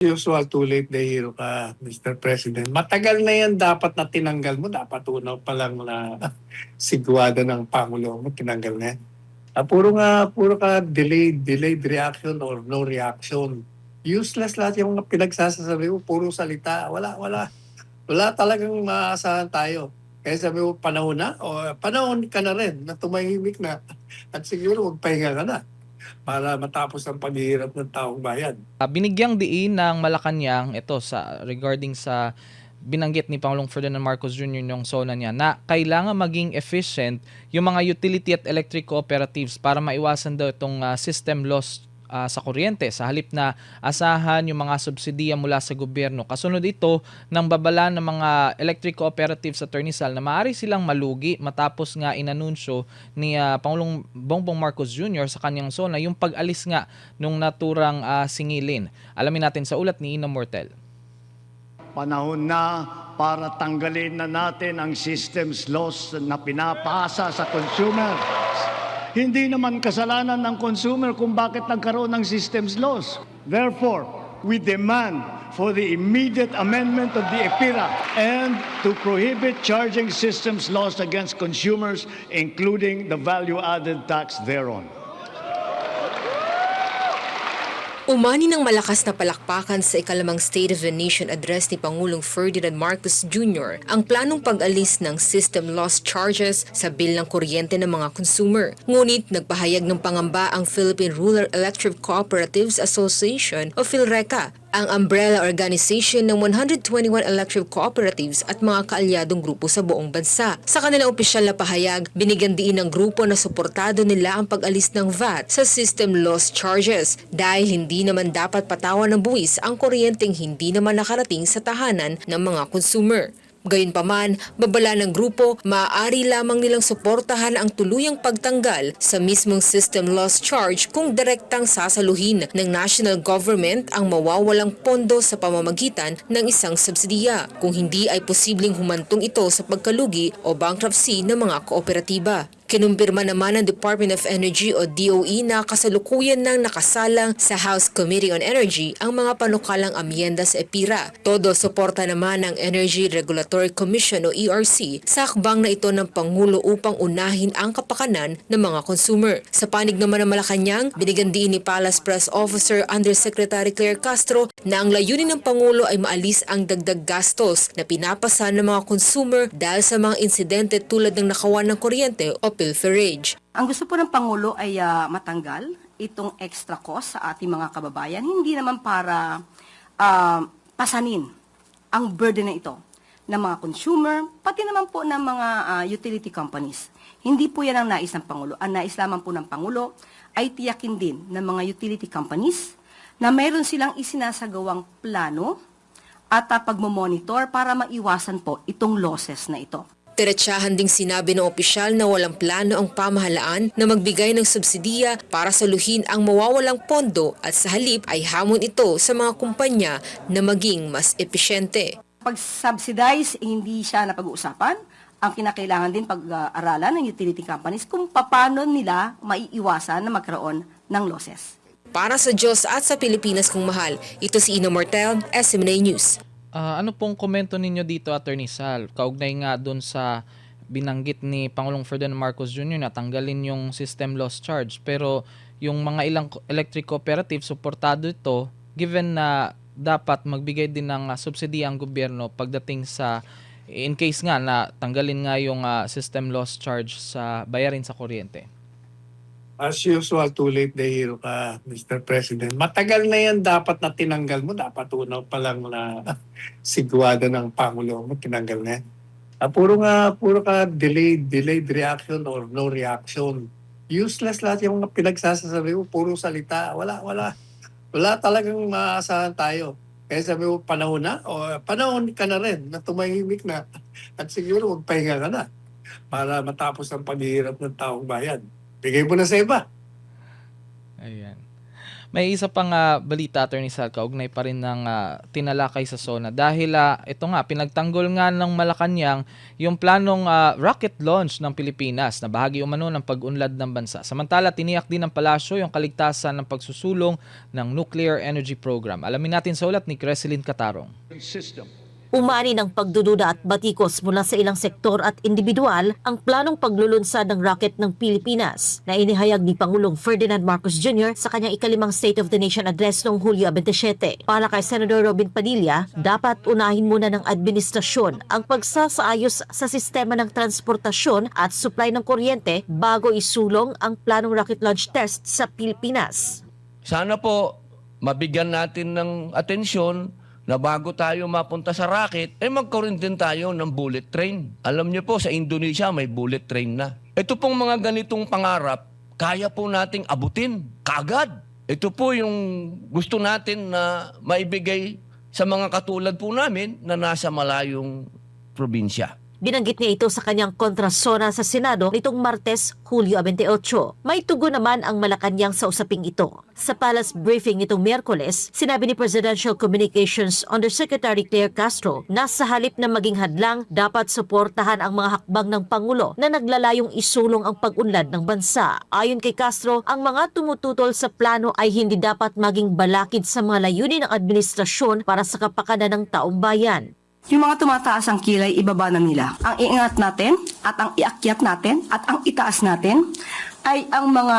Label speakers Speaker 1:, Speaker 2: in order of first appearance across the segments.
Speaker 1: Usual, too late na hero ka, Mr. President. Matagal na yan dapat na tinanggal mo. Dapat unaw pa lang na sigwado ng Pangulo mo, tinanggal na yan. Puro ka delayed reaction or no reaction. Useless lahat yung mga pinagsasasabi mo, puro salita. Wala talagang maaasahan tayo. Kaya sabi mo, panahon na? O panahon ka na rin na tumahimik na. At siguro magpahinga ka na para matapos ang paghihirap ng taong bayan.
Speaker 2: Binigyang diin ng Malacanang ito regarding sa binanggit ni Pangulong Ferdinand Marcos Jr. yung SONA niya na kailangan maging efficient yung mga utility at electric cooperatives para maiwasan daw itong system loss sa kuryente sa halip na asahan yung mga subsidiya mula sa gobyerno. Kasunod ito ng babala ng mga electric cooperatives, Attorney Sal, na maaari silang malugi matapos nga inanunsyo ni Pangulong Bongbong Marcos Jr. sa kanyang SONA yung pag-alis nga nung naturang singilin. Alamin natin sa ulat ni Ina Mortel.
Speaker 3: Panahon na para tanggalin na natin ang systems loss na pinapasa sa consumer. Hindi naman kasalanan ng consumer kung bakit nagkaroon ng systems loss. Therefore, we demand for the immediate amendment of the EPIRA and to prohibit charging systems loss against consumers, including the value-added tax thereon.
Speaker 4: Umani ng malakas na palakpakan sa ikalimang State of the Nation address ni Pangulong Ferdinand Marcos Jr. ang planong pag-alis ng system loss charges sa bill ng kuryente ng mga consumer. Ngunit nagpahayag ng pangamba ang Philippine Rural Electric Cooperatives Association o PhilReCa, ang umbrella organization ng 121 electric cooperatives at mga kaalyadong grupo sa buong bansa. Sa kanilang opisyal na pahayag, binigyan diin ng grupo na suportado nila ang pag-alis ng VAT sa system loss charges dahil hindi naman dapat patawan ng buwis ang kuryenteng hindi naman nakarating sa tahanan ng mga consumer. Gayunpaman, babala ng grupo, maaari lamang nilang suportahan ang tuluyang pagtanggal sa mismong system loss charge kung direktang sasaluhin ng national government ang mawawalang pondo sa pamamagitan ng isang subsidiya, kung hindi ay posibleng humantong ito sa pagkalugi o bankruptcy ng mga kooperatiba. Kinumpirma naman ng Department of Energy o DOE na kasalukuyan nang nakasalang sa House Committee on Energy ang mga panukalang amyenda sa EPIRA. Todo suporta naman ng Energy Regulatory Commission o ERC sa akbang na ito ng Pangulo upang unahin ang kapakanan ng mga consumer. Sa panig naman ng Malacanang, binigyan din ni Palace Press Officer Undersecretary Claire Castro na ang layunin ng Pangulo ay maalis ang dagdag gastos na pinapasa ng mga consumer dahil sa mga insidente tulad ng nakawan ng kuryente o pilferage.
Speaker 5: Ang gusto po ng Pangulo ay matanggal itong extra cost sa ating mga kababayan, hindi naman para pasanin ang burden na ito ng mga consumer, pati naman po ng mga utility companies. Hindi po yan ang nais ng Pangulo. Ang nais lamang po ng Pangulo ay tiyakin din ng mga utility companies na mayroon silang isinasagawang plano at pagmomonitor para maiwasan po itong losses na ito.
Speaker 4: Diretsahan ding sinabi ng opisyal na walang plano ang pamahalaan na magbigay ng subsidiya para saluhin ang mawawalang pondo at sa halip ay hamon ito sa mga kumpanya na maging mas epesyente.
Speaker 5: Pag-subsidize, hindi siya napag-uusapan. Ang kinakailangan din pag-aralan ng utility companies kung paano nila maiiwasan na magkaroon ng losses.
Speaker 4: Para sa Diyos at sa Pilipinas kong mahal, ito si Ina Mortel, SMNA News.
Speaker 2: Ano pong komento ninyo dito, Attorney Sal? Kaugnay nga doon sa binanggit ni Pangulong Ferdinand Marcos Jr. na tanggalin yung system loss charge. Pero yung mga ilang electric cooperative, suportado ito given na dapat magbigay din ng subsidy ang gobyerno pagdating sa in case nga na tanggalin nga yung system loss charge sa bayarin sa kuryente.
Speaker 1: As usual, too late na hero ka, Mr. President. Matagal na yan dapat na tinanggal mo. Dapat unaw pa lang na sigwado ng Pangulo mo, tinanggal na yan. Puro ka delayed reaction or no reaction. Useless lahat yung mga pinagsasabi mo, puro salita. Wala talagang maaasahan tayo. Kaya sabi mo, panahon na? O panahon ka na rin na tumahimik na. At siguro magpahinga ka na para matapos ang paghihirap ng taong bayan. Bigay mo na sa iba.
Speaker 2: Ayan. May isa pang balita, Attorney Sal, kaugnay pa rin ng tinalakay sa SONA. Dahil ito nga, pinagtanggol nga ng Malacanang yung planong rocket launch ng Pilipinas na bahagi umano ng pag-unlad ng bansa. Samantala, tiniyak din ng palasyo yung kaligtasan ng pagsusulong ng nuclear energy program. Alamin natin sa ulat ni Creselyn Catarong.
Speaker 6: Umani ng pagdududa at batikos mula sa ilang sektor at individual ang planong paglulunsad ng rocket ng Pilipinas na inihayag ni Pangulong Ferdinand Marcos Jr. sa kanyang ikalimang State of the Nation address noong Hulyo 27. Para kay Senador Robin Padilla, dapat unahin muna ng administrasyon ang pagsasaayos sa sistema ng transportasyon at supply ng kuryente bago isulong ang planong rocket launch test sa Pilipinas.
Speaker 7: Sana po mabigyan natin ng atensyon na bago tayo mapunta sa rocket, magkaroon din tayo ng bullet train. Alam niyo po, sa Indonesia may bullet train na. Ito pong mga ganitong pangarap, kaya po nating abutin kaagad. Ito po yung gusto natin na maibigay sa mga katulad po namin na nasa malayong probinsya.
Speaker 6: Binanggit niya ito sa kanyang kontrasona sa Senado nitong Martes, Hulyo 28. May tugon naman ang Malacanang sa usaping ito. Sa palace briefing nitong Miyerkules, sinabi ni Presidential Communications Undersecretary Claire Castro na sa halip na maging hadlang, dapat suportahan ang mga hakbang ng Pangulo na naglalayong isulong ang pag-unlad ng bansa. Ayon kay Castro, ang mga tumututol sa plano ay hindi dapat maging balakid sa mga layunin ng administrasyon para sa kapakanan ng taong bayan.
Speaker 5: Yung mga tumataas ang kilay, ibaba na nila. Ang iingat natin at ang iakyat natin at ang itaas natin ay ang mga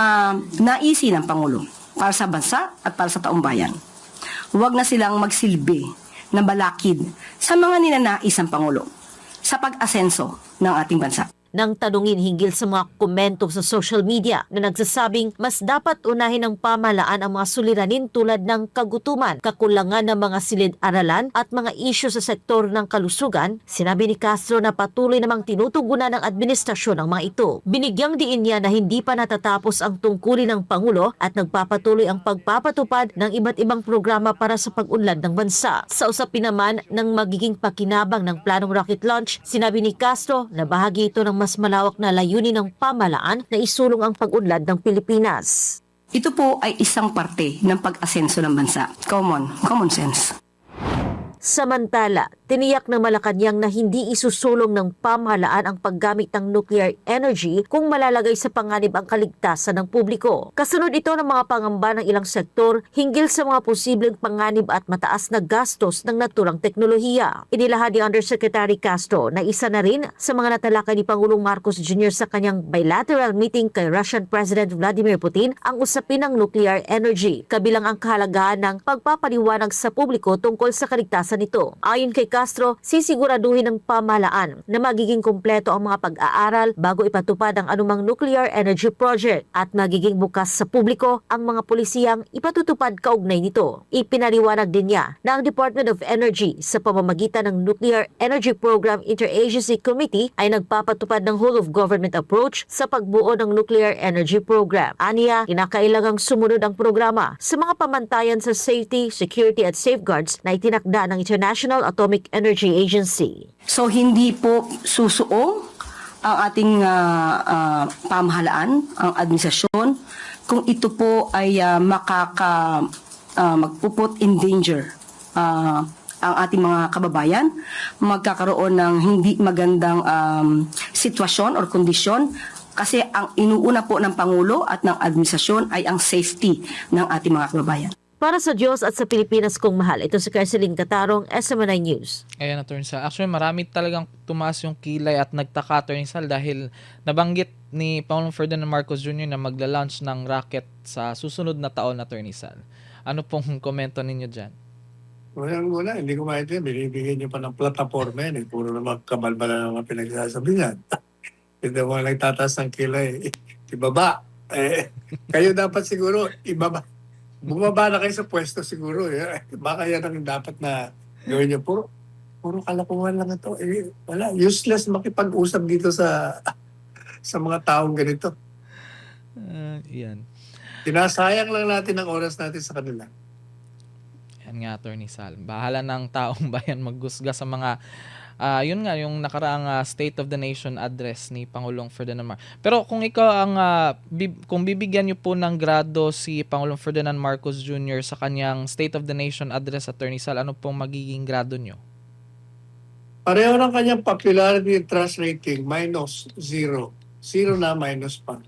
Speaker 5: naisi ng Pangulo para sa bansa at para sa taong bayan. Huwag na silang magsilbi na balakid sa mga ninanais ng Pangulo sa pag-asenso ng ating bansa.
Speaker 6: Nang tanungin hinggil sa mga komento sa social media na nagsasabing mas dapat unahin ng pamahalaan ang mga suliranin tulad ng kagutuman, kakulangan ng mga silid-aralan at mga isyu sa sektor ng kalusugan, sinabi ni Castro na patuloy namang tinutugunan ng administrasyon ang mga ito. Binigyang diin niya na hindi pa natatapos ang tungkulin ng Pangulo at nagpapatuloy ang pagpapatupad ng iba't ibang programa para sa pag-unlad ng bansa. Sa usapin naman ng magiging pakinabang ng planong rocket launch, sinabi ni Castro na bahagi ito ng mas malawak na layunin ng pamahalaan na isulong ang pag-unlad ng Pilipinas.
Speaker 5: Ito po ay isang parte ng pag-asenso ng bansa. Common sense.
Speaker 6: Samantala, tiniyak ng Malacanang na hindi isusulong ng pamahalaan ang paggamit ng nuclear energy kung malalagay sa panganib ang kaligtasan ng publiko. Kasunod ito ng mga pangamba ng ilang sektor hinggil sa mga posibleng panganib at mataas na gastos ng naturang teknolohiya. Inilahad ni Undersecretary Castro na isa na rin sa mga natalakay ni Pangulong Marcos Jr. sa kanyang bilateral meeting kay Russian President Vladimir Putin ang usapin ng nuclear energy, kabilang ang kahalagahan ng pagpapaliwanag sa publiko tungkol sa kaligtasan nito. Ayon kay Castro, sisiguraduhin ng pamahalaan na magiging kumpleto ang mga pag-aaral bago ipatupad ang anumang nuclear energy project at magiging bukas sa publiko ang mga pulisiyang ipatutupad kaugnay nito. Ipinaliwanag din niya na ang Department of Energy sa pamamagitan ng Nuclear Energy Program Interagency Committee ay nagpapatupad ng whole of government approach sa pagbuo ng nuclear energy program. Aniya, kinakailangang sumunod ang programa sa mga pamantayan sa safety, security at safeguards na itinakda ng International Atomic Energy Agency.
Speaker 5: So hindi po susuong ang ating pamahalaan, ang administrasyon, kung ito po ay magpuput in danger ang ating mga kababayan, magkakaroon ng hindi magandang sitwasyon or kondisyon, kasi ang inuuna po ng Pangulo at ng administrasyon ay ang safety ng ating mga kababayan.
Speaker 6: Para sa Diyos at sa Pilipinas kong mahal, ito si Creselyn Catarong, SMNI News.
Speaker 2: Ayan, Attorney Sal. Actually, marami talagang tumaas yung kilay at nagtaka, Attorney Sal, dahil nabanggit ni Pangulong Ferdinand Marcos Jr. na magla-launch ng rocket sa susunod na taon, Attorney Sal. Ano pong komento ninyo dyan?
Speaker 1: Wala, hindi ko maintindihan. Binibigyan niyo pa ng plataforma yan. Puro naman kabalbala ng mga pinagsasabi niyan. Hindi mo nagtataas ng kilay. Ibaba. Kayo dapat siguro ibaba. Bumaba na kayo sa pwesto siguro. Baka yan ang dapat na gawin niyo. Puro kalakuhan lang ito. Wala, useless makipag-usap dito sa mga taong ganito.
Speaker 2: Yan.
Speaker 1: Sinasayang lang natin ang oras natin sa kanila.
Speaker 2: Yan nga, Attorney Sal. Bahala ng taong bayan maghusga sa mga Yun nga, yung nakaraang State of the Nation address ni Pangulong Ferdinand Marcos. Pero kung ikaw ang, kung bibigyan niyo po ng grado si Pangulong Ferdinand Marcos Jr. sa kanyang State of the Nation address, Attorney Sal, ano pong magiging grado niyo?
Speaker 1: Pareho ng kanyang popularity and trust rating, -0. 0 na, minus pa.